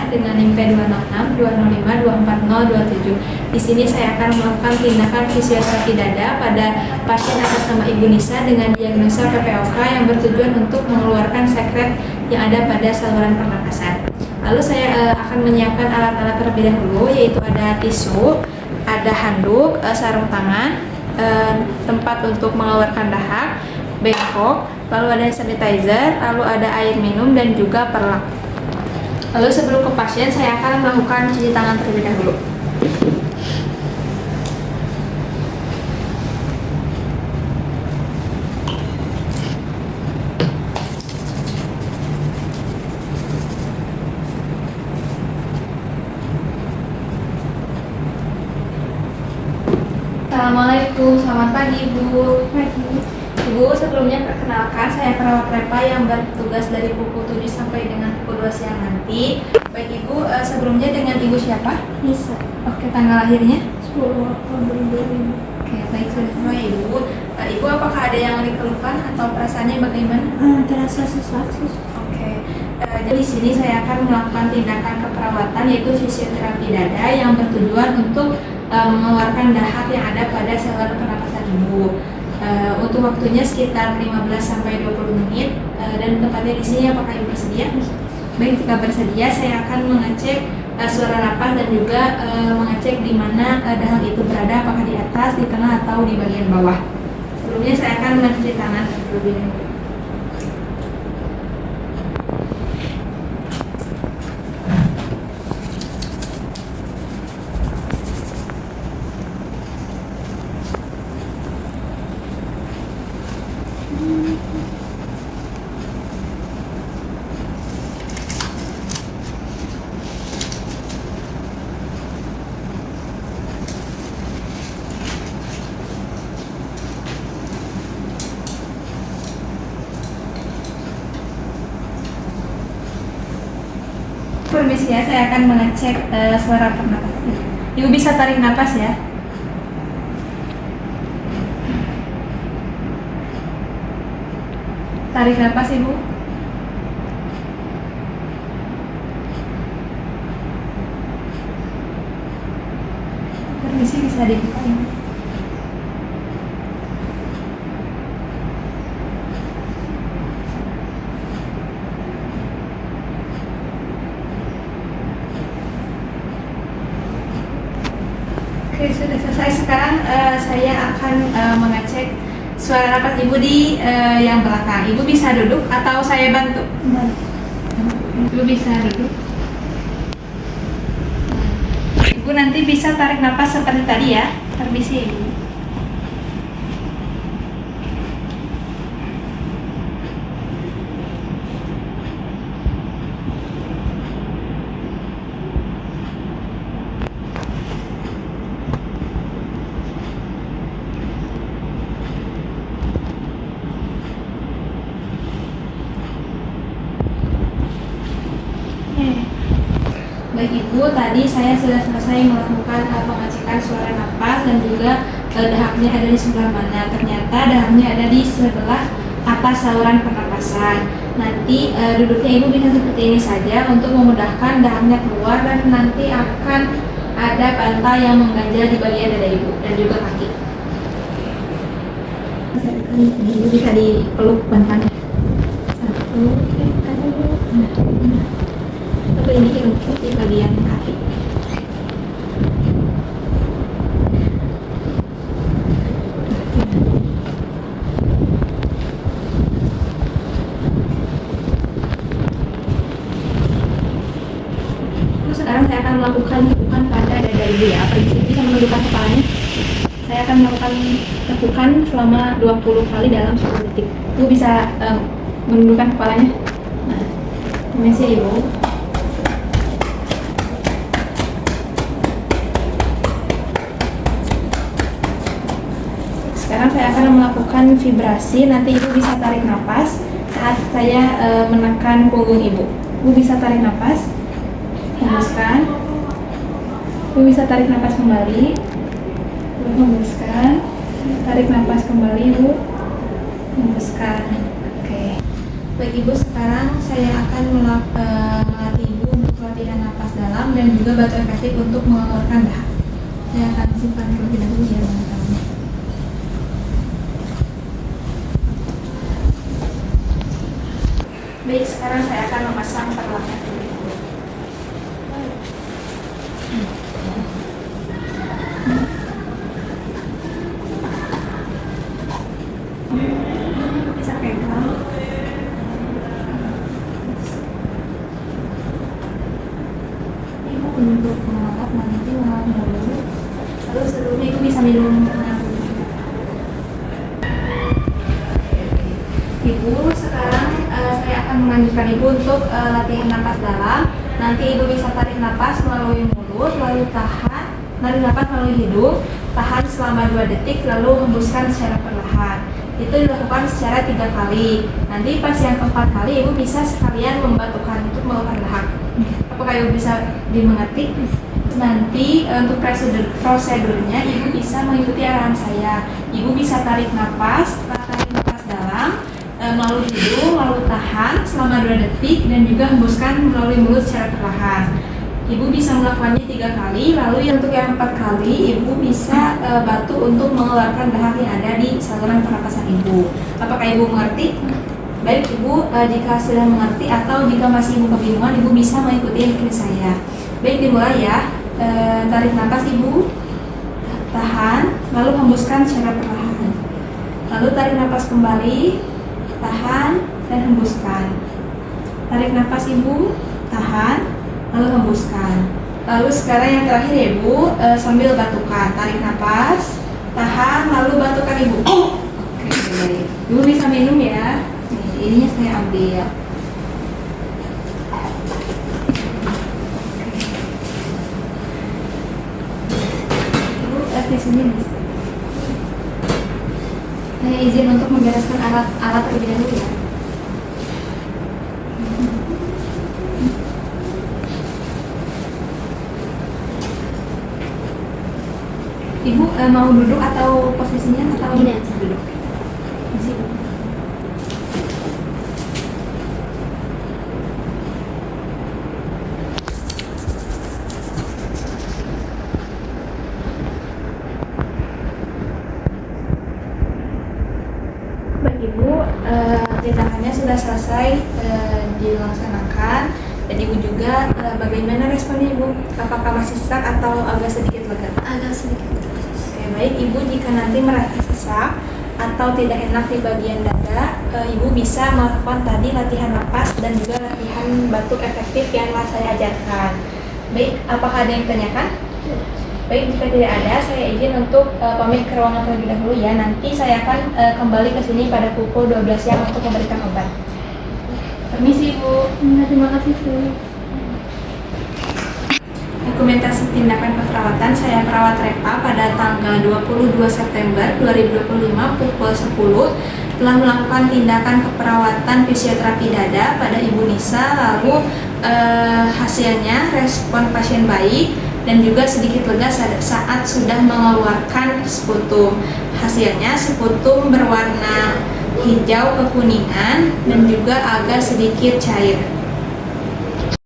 dengan NIM P206, 205, 240, 27. Di sini saya akan melakukan tindakan fisioterapi dada pada pasien atas nama Ibu Nisa dengan diagnosa PPOK yang bertujuan untuk mengeluarkan sekret yang ada pada saluran pernapasan. Lalu saya akan menyiapkan alat-alat terlebih dahulu, yaitu ada tisu, ada handuk, sarung tangan, tempat untuk mengeluarkan dahak, bengkok, lalu ada sanitizer, lalu ada air minum dan juga perlak. Lalu sebelum ke pasien, saya akan melakukan cuci tangan terlebih dahulu. Assalamualaikum, selamat pagi Bu. Pagi. Ibu, sebelumnya perkenalkan, saya perawat Repa yang bertugas dari pukul 7 sampai dengan pukul 2 siang nanti. Baik Ibu, sebelumnya dengan Ibu siapa? Nisa. Oke, tanggal lahirnya? 10 Oktober 2005. Oke, baik, sudah semua ya Ibu. Ibu, apakah ada yang dikeluhkan atau perasaannya bagaimana? Terasa sesak. Oke, jadi di sini saya akan melakukan tindakan keperawatan yaitu fisioterapi dada yang bertujuan untuk mengeluarkan dahak yang ada pada saluran pernapasan Ibu. Untuk waktunya sekitar 15 sampai 20 menit dan tempatnya di sini apakah Ibu bersedia? Baik, jika bersedia saya akan mengecek suara napas dan juga mengecek di mana dahak itu berada, apakah di atas, di tengah atau di bagian bawah. Sebelumnya saya akan mencuci tangan terlebih dahulu. Permisi ya, saya akan mengecek suara pernapasan. Ibu bisa tarik napas ya. Tarik napas Ibu. Permisi, bisa dibuka Ibu. Oke, sudah selesai. Sekarang saya akan mengecek suara napas Ibu di yang belakang. Ibu bisa duduk atau saya bantu? Ibu bisa duduk. Ibu nanti bisa tarik napas seperti tadi ya. Permisi Ibu. Baik Ibu, tadi saya sudah selesai melakukan pengecekan suara napas dan juga dahaknya ada di sebelah mana. Ternyata dahaknya ada di sebelah atas saluran pernapasan. Nanti duduknya Ibu bisa seperti ini saja untuk memudahkan dahaknya keluar dan nanti akan ada bantal yang mengganjal di bagian dada Ibu dan juga kaki. Ibu bisa dipeluk bantalnya. Satu, Lalu ini di bagian kaki. Terus sekarang saya akan melakukan tepukan pada dada Ibu ya. Permisi, bisa menundukkan kepalanya. Saya akan melakukan tepukan selama 20 kali dalam 10 detik. Ibu bisa menundukkan kepalanya. Nah, permisi Ibu. Sekarang saya akan melakukan vibrasi. Nanti Ibu bisa tarik nafas saat saya menekan punggung Ibu. Ibu bisa tarik nafas, hembuskan. Ibu bisa tarik nafas kembali, Ibu hembuskan. Tarik nafas kembali, Ibu hembuskan. Oke. Baik Ibu, sekarang saya akan melatih Ibu untuk latihan nafas juga batu efektif untuk mengeluarkan dahak. Saya akan simpan terlebih dahulu ya teman-teman. Baik, sekarang saya akan memasang perlahan. Bisa pegang. Ibu untuk mengelap nanti mengelap dulu. Lalu sebelumnya ibu bisa minum. Ibu, sekarang saya akan menganjurkan ibu untuk latihan napas dalam. Nanti ibu bisa tarik napas melalui mulut, lalu tahan, tarik napas melalui hidung, tahan selama 2 detik, lalu hembuskan secara perlahan. Itu dilakukan secara 3 kali. Nanti pas yang keempat kali ibu bisa sekalian membatukan untuk mengeluarkan dahak. Apakah ibu bisa dimengerti? Nanti untuk prosedurnya ibu bisa mengikuti arahan saya. Ibu bisa tarik napas dalam melalui hidung, lalu tahan selama 2 detik dan juga hembuskan melalui mulut secara perlahan. Ibu bisa melakukannya 3 kali, lalu untuk yang 4 kali ibu bisa batu untuk mengeluarkan dahak yang ada di saluran pernapasan ibu. Apakah ibu mengerti? Baik ibu, jika sudah mengerti atau jika masih ibu kebingungan, ibu bisa mengikuti yang kiri saya. Baik, dimulai ya. Tarik napas ibu, tahan, lalu hembuskan secara perlahan. Lalu tarik napas kembali, tahan dan hembuskan. Tarik napas ibu, tahan, lalu hembuskan. Lalu sekarang yang terakhir ya ibu, sambil batukan. Tarik napas, tahan, lalu batukan ibu. Oke, baik. Ibu bisa minum ya. Nih, ininya saya ambil. Ibu di sini bisa. Saya izin untuk membereskan alat terlebih dahulu ya. Ibu mau duduk atau posisinya atau Gini aja. duduk? Di sini. Baik ibu, tindakannya sudah selesai dilaksanakan dan ibu juga bagaimana responnya ibu? Apakah masih sesak atau agak sedikit lega? Agak sedikit. Oke, baik ibu, jika nanti merasa sesak atau tidak enak di bagian dada, ibu bisa melakukan tadi latihan napas dan juga latihan batuk efektif yang telah saya ajarkan. Baik, apakah ada yang ditanyakan? Baik, jika tidak ada, saya izin untuk pamit ke ruangan terlebih dahulu ya. Nanti saya akan kembali ke sini pada pukul 12 siang untuk memberikan obat. Permisi ibu. Terima kasih Bu. Dokumentasi tindakan keperawatan, saya perawat Repa pada tanggal 22 September 2025 pukul 10 telah melakukan tindakan keperawatan fisioterapi dada pada Ibu Nisa, lalu hasilnya respon pasien baik dan juga sedikit lega saat sudah mengeluarkan sputum. Hasilnya sputum berwarna hijau kekuningan dan juga agak sedikit cair.